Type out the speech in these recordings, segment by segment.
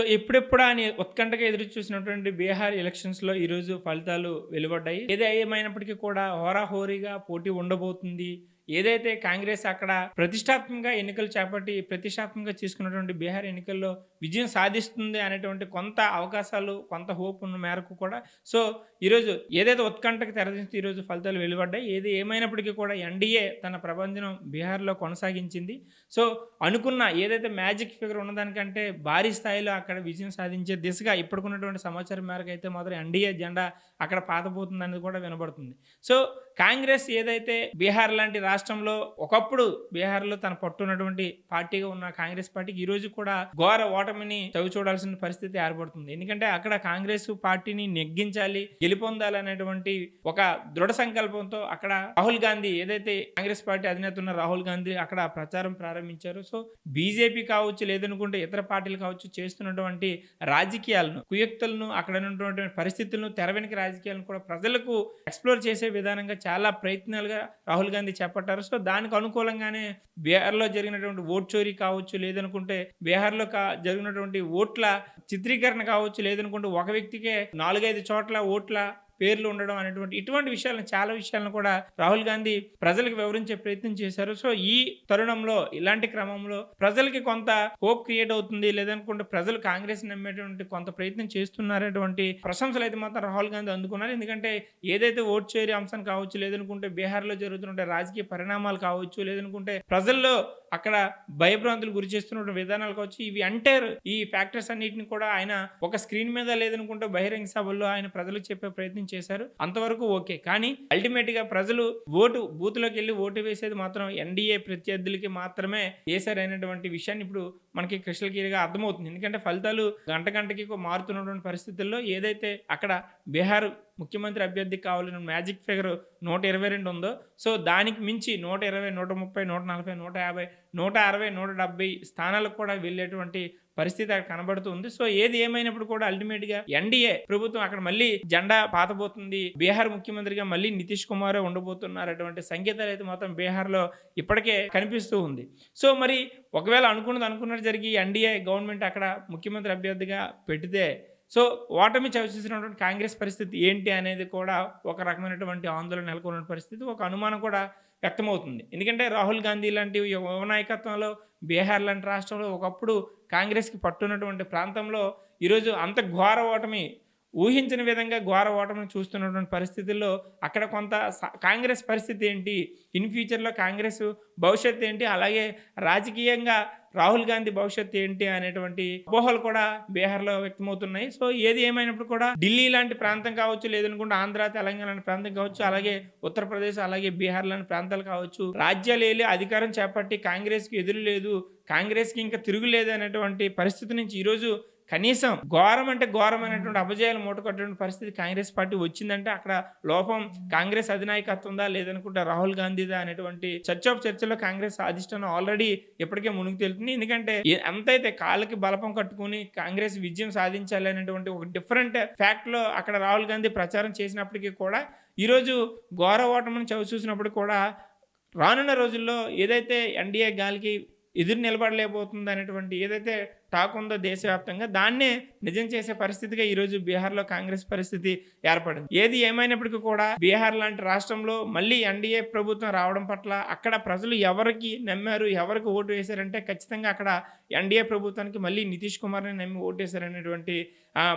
So, ఎప్పుడెప్పుడా అని ఉత్కంఠగా ఎదురు చూసినటువంటి బీహార్ ఎలక్షన్స్‌లో ఈరోజు ఫలితాలు వెలువడ్డాయి. ఏది ఏమైనప్పటికీ కూడా హోరాహోరీగా పోటీ ఉండబోతుంది. ఏదైతే కాంగ్రెస్ అక్కడ ప్రతిష్టాత్మకంగా ఎన్నికలు చేపట్టి, ప్రతిష్టాత్మకంగా తీసుకున్నటువంటి బీహార్ ఎన్నికల్లో విజయం సాధిస్తుంది అనేటువంటి కొంత అవకాశాలు, కొంత హోప్ ఉన్న మేరకు కూడా సో, ఈరోజు ఏదైతే ఉత్కంఠకు తెరదించి ఈరోజు ఫలితాలు వెలువడ్డాయి. ఏది ఏమైనప్పటికీ కూడా ఎన్‌డీఏ తన ప్రభంజనం బీహార్‌లో కొనసాగించింది. సో, అనుకున్న ఏదైతే మ్యాజిక్ ఫిగర్ ఉన్నదానికంటే భారీ స్థాయిలో అక్కడ విజయం సాధించే దిశగా ఇప్పటికున్నటువంటి సమాచారం మేరకు అయితే మాత్రం ఎన్‌డీఏ జెండా అక్కడ పాతబోతుందనేది కూడా వినబడుతుంది. సో, కాంగ్రెస్ ఏదైతే బీహార్ లాంటి రాష్ట్రంలో ఒకప్పుడు బీహార్‌లో తన పట్టున్నటువంటి పార్టీగా ఉన్న కాంగ్రెస్ పార్టీకి ఈరోజు కూడా ఘోర ఓటమిని చవిచూడాల్సిన పరిస్థితి ఏర్పడుతుంది. ఎందుకంటే అక్కడ కాంగ్రెస్ పార్టీని నెగ్గించాలి, గెలుపొందాలనేటువంటి ఒక దృఢ సంకల్పంతో అక్కడ రాహుల్ గాంధీ ఏదైతే కాంగ్రెస్ పార్టీ అధినేత ఉన్న రాహుల్ గాంధీ అక్కడ ప్రచారం ప్రారంభించారు. సో, బీజేపీ కావచ్చు, లేదనుకుంటే ఇతర పార్టీలు కావచ్చు చేస్తున్నటువంటి రాజకీయాలను, కుయుక్తులను, అక్కడ ఉన్నటువంటి పరిస్థితులను, తెర వెనుక రాజకీయాలను కూడా ప్రజలకు ఎక్స్‌ప్లోర్ చేసే విధానంగా చాలా ప్రయత్నాలుగా రాహుల్ గాంధీ చేపట్టారు. సో, దానికి అనుకూలంగానే బీహార్‌లో జరిగినటువంటి ఓట్ చోరీ కావచ్చు, లేదనుకుంటే బీహార్‌లో జరిగినటువంటి ఓట్ల చిత్రీకరణ కావచ్చు, లేదనుకుంటే ఒక వ్యక్తికే 4, 5 చోట్ల ఓట్ల పేర్లు ఉండడం అనేటువంటి ఇటువంటి విషయాలను చాలా విషయాలను కూడా రాహుల్ గాంధీ ప్రజలకు వివరించే ప్రయత్నం చేశారు. సో, ఈ తరుణంలో ఇలాంటి క్రమంలో ప్రజలకి కొంత హోప్ క్రియేట్ అవుతుంది. లేదనుకుంటే ప్రజలు కాంగ్రెస్ నమ్మేటువంటి కొంత ప్రయత్నం చేస్తున్నారనేటువంటి ప్రశంసలు అయితే మాత్రం రాహుల్ గాంధీ అందుకున్నారు. ఎందుకంటే ఏదైతే ఓట్ షేర్ అంశం కావచ్చు, లేదనుకుంటే బీహార్‌లో జరుగుతున్న రాజకీయ పరిణామాలు కావచ్చు, లేదనుకుంటే ప్రజల్లో అక్కడ భయభ్రాంతులు గురి చేస్తున్న విధానాలు కావచ్చు, ఇవి ఎంటైర్ ఈ ఫ్యాక్టర్స్ అన్నిటిని కూడా ఆయన ఒక స్క్రీన్ మీద లేదనుకుంటే బహిరంగ సభల్లో ఆయన ప్రజలకు చెప్పే ప్రయత్నం చేశారు. అంతవరకు ఓకే. కానీ అల్టిమేట్ గా ప్రజలు బూత్‌లోకి వెళ్ళి ఓటు వేసేది మాత్రం ఎన్‌డీఏ ప్రత్యర్థులకి మాత్రమే వేశారనేటువంటి విషయాన్ని ఇప్పుడు మనకి క్రిస్టల్ క్లియర్‌గా అర్థమవుతుంది. ఎందుకంటే ఫలితాలు గంటకి మారుతున్నటువంటి పరిస్థితుల్లో ఏదైతే అక్కడ బీహార్ ముఖ్యమంత్రి అభ్యర్థికి కావాలని మ్యాజిక్ ఫిగర్ 122 ఉందో, సో దానికి మించి 120, 130, 140, 150, 160, 170 స్థానాలకు కూడా వెళ్ళేటువంటి పరిస్థితి అక్కడ కనబడుతుంది. సో, ఏది ఏమైనప్పుడు కూడా అల్టిమేట్‌గా ఎన్‌డీఏ ప్రభుత్వం అక్కడ మళ్ళీ జెండా పాతబోతుంది. బీహార్ ముఖ్యమంత్రిగా మళ్ళీ నితీష్ కుమారే ఉండబోతున్నారు అటువంటి సంకేతాలు అయితే మాత్రం బీహార్‌లో ఇప్పటికే కనిపిస్తూ ఉంది. సో, మరి ఒకవేళ అనుకున్నట్టు జరిగి ఎన్‌డీఏ గవర్నమెంట్ అక్కడ ముఖ్యమంత్రి అభ్యర్థిగా పెడితే సో, ఓటమి చవిచూసినటువంటి కాంగ్రెస్ పరిస్థితి ఏంటి అనేది కూడా ఒక రకమైనటువంటి ఆందోళన నెలకొన్న పరిస్థితి, ఒక అనుమానం కూడా వ్యక్తమవుతుంది. ఎందుకంటే రాహుల్ గాంధీ లాంటి యువ నాయకత్వంలో బీహార్ లాంటి రాష్ట్రంలో ఒకప్పుడు కాంగ్రెస్‌కి పట్టున్నటువంటి ప్రాంతంలో ఈరోజు అంత ఘోర ఓటమి ఊహించని విధంగా ఘోర ఓటమిని చూస్తున్నటువంటి పరిస్థితుల్లో అక్కడ కొంత కాంగ్రెస్ పరిస్థితి ఏంటి, ఇన్ ఫ్యూచర్‌లో కాంగ్రెస్ భవిష్యత్తు ఏంటి, అలాగే రాజకీయంగా రాహుల్ గాంధీ భవిష్యత్తు ఏంటి అనేటువంటి అపోహలు కూడా బీహార్‌లో వ్యక్తమవుతున్నాయి. సో, ఏది ఏమైనప్పుడు కూడా ఢిల్లీ లాంటి ప్రాంతం కావచ్చు, లేదనుకుంటే ఆంధ్ర, తెలంగాణ లాంటి ప్రాంతం కావచ్చు, అలాగే ఉత్తరప్రదేశ్, అలాగే బీహార్ లాంటి ప్రాంతాలు కావచ్చు, రాజ్యాలు ఏలి అధికారం చేపట్టి కాంగ్రెస్‌కి ఎదురు లేదు, కాంగ్రెస్‌కి ఇంకా తిరుగులేదు అనేటువంటి పరిస్థితి నుంచి ఈరోజు కనీసం ఘోరం అంటే ఘోరమైనటువంటి అపజయాలు మూటకట్టేటువంటి పరిస్థితి కాంగ్రెస్ పార్టీ వచ్చిందంటే అక్కడ లోపం కాంగ్రెస్ అధినాయకత్వందా, లేదనుకుంటే రాహుల్ గాంధీదా అనేటువంటి చర్చలో కాంగ్రెస్ అధిష్టానం ఆల్రెడీ ఇప్పటికే మునిగి తేలుతుంది. ఎందుకంటే ఎంతైతే కాళ్ళకి బలపం కట్టుకుని కాంగ్రెస్ విజయం సాధించాలి అనేటువంటి ఒక డిఫరెంట్ ఫ్యాక్ట్లో అక్కడ రాహుల్ గాంధీ ప్రచారం చేసినప్పటికీ కూడా ఈరోజు ఘోర ఓటమిని చవిచూసినప్పుడు కూడా రానున్న రోజుల్లో ఏదైతే ఎన్‌డీఏ గాలికి ఎదురు నిలబడలేకపోతుంది అనేటువంటి ఏదైతే టాక్ ఉందో దేశవ్యాప్తంగా దాన్నే నిజం చేసే పరిస్థితిగా ఈరోజు బీహార్‌లో కాంగ్రెస్ పరిస్థితి ఏర్పడింది. ఏది ఏమైనప్పటికీ కూడా బీహార్ లాంటి రాష్ట్రంలో మళ్ళీ ఎన్‌డీఏ ప్రభుత్వం రావడం పట్ల అక్కడ ప్రజలు ఎవరికి నమ్మారు, ఎవరికి ఓటు వేశారంటే ఖచ్చితంగా అక్కడ ఎన్‌డీఏ ప్రభుత్వానికి మళ్ళీ నితీష్ కుమార్‌ని నమ్మి ఓటేశారనేటువంటి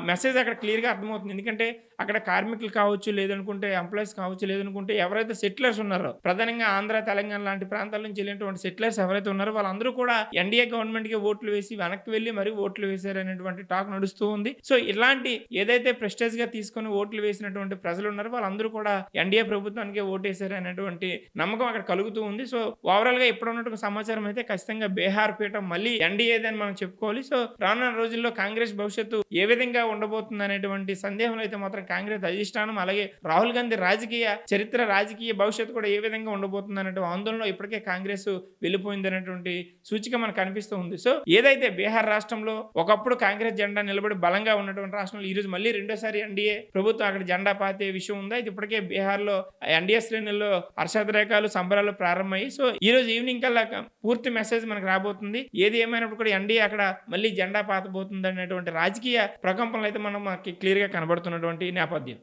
మెసేజ్ అక్కడ క్లియర్‌గా అర్థమవుతుంది. ఎందుకంటే అక్కడ కార్మికులు కావచ్చు, లేదనుకుంటే ఎంప్లాయీస్ కావచ్చు, లేదనుకుంటే ఎవరైతే సెటిలర్స్ ఉన్నారో ప్రధానంగా ఆంధ్ర, తెలంగాణ లాంటి ప్రాంతాల నుంచి వెళ్ళినటువంటి సెటిలర్స్ ఎవరైతే ఉన్నారో వాళ్ళందరూ కూడా ఎన్‌డీఏ గవర్నమెంట్‌కి ఓట్లు వేసి వెనక్కి వెళ్ళి మరి ఓట్లు వేశారనేటువంటి టాక్ నడుస్తూ ఉంది. సో, ఇలాంటి ఏదైతే ప్రెస్టేజ్ గా తీసుకొని ఓట్లు వేసినటువంటి ప్రజలు ఉన్నారో వాళ్ళందరూ కూడా ఎన్‌డీఏ ప్రభుత్వానికి ఓటేశారు అనేటువంటి నమ్మకం అక్కడ కలుగుతూ ఉంది. సో, ఓవరాల్ గా ఇప్పుడు ఉన్నటువంటి సమాచారం అయితే ఖచ్చితంగా బీహార్ పీఠం మళ్ళీ ఎన్‌డీఏదని మనం చెప్పుకోవాలి. సో, రానున్న రోజుల్లో కాంగ్రెస్ భవిష్యత్తు ఏ విధంగా ఉండబోతుంది అనేటువంటి సందేహంలో అయితే మాత్రం కాంగ్రెస్ అధిష్టానం అలాగే రాహుల్ గాంధీ రాజకీయ భవిష్యత్తు కూడా ఏ విధంగా ఉండబోతుంది అనేటువంటి ఆందోళనలో ఇప్పటికే కాంగ్రెస్ వెళ్ళిపోయింది అనేటువంటి సూచిక మనకు కనిపిస్తూ ఉంది. సో, ఏదైతే బీహార్ రాష్ట్రంలో ఒకప్పుడు కాంగ్రెస్ జెండా నిలబడి బలంగా ఉన్నటువంటి రాష్ట్రంలో ఈరోజు మళ్ళీ రెండోసారి ఎన్‌డీఏ ప్రభుత్వం అక్కడ జెండా పాతే విషయం ఉందా, ఇది ఇప్పటికే బీహార్లో ఎన్‌డీఏ శ్రేణుల్లో హర్షాతిరేకాలు సంబరాలు ప్రారంభమయ్యి సో, ఈ రోజు ఈవినింగ్ కల్లా పూర్తి మెసేజ్ మనకు రాబోతుంది. ఏది ఏమైనప్పుడు అయినప్పుడు కూడా ఎన్డీఏ అక్కడ మళ్ళీ జెండా పాతబోతుంది అనేటువంటి రాజకీయ ప్రకంపనలు అయితే మనకి క్లియర్గా కనబడుతున్నటువంటి నేపథ్యం.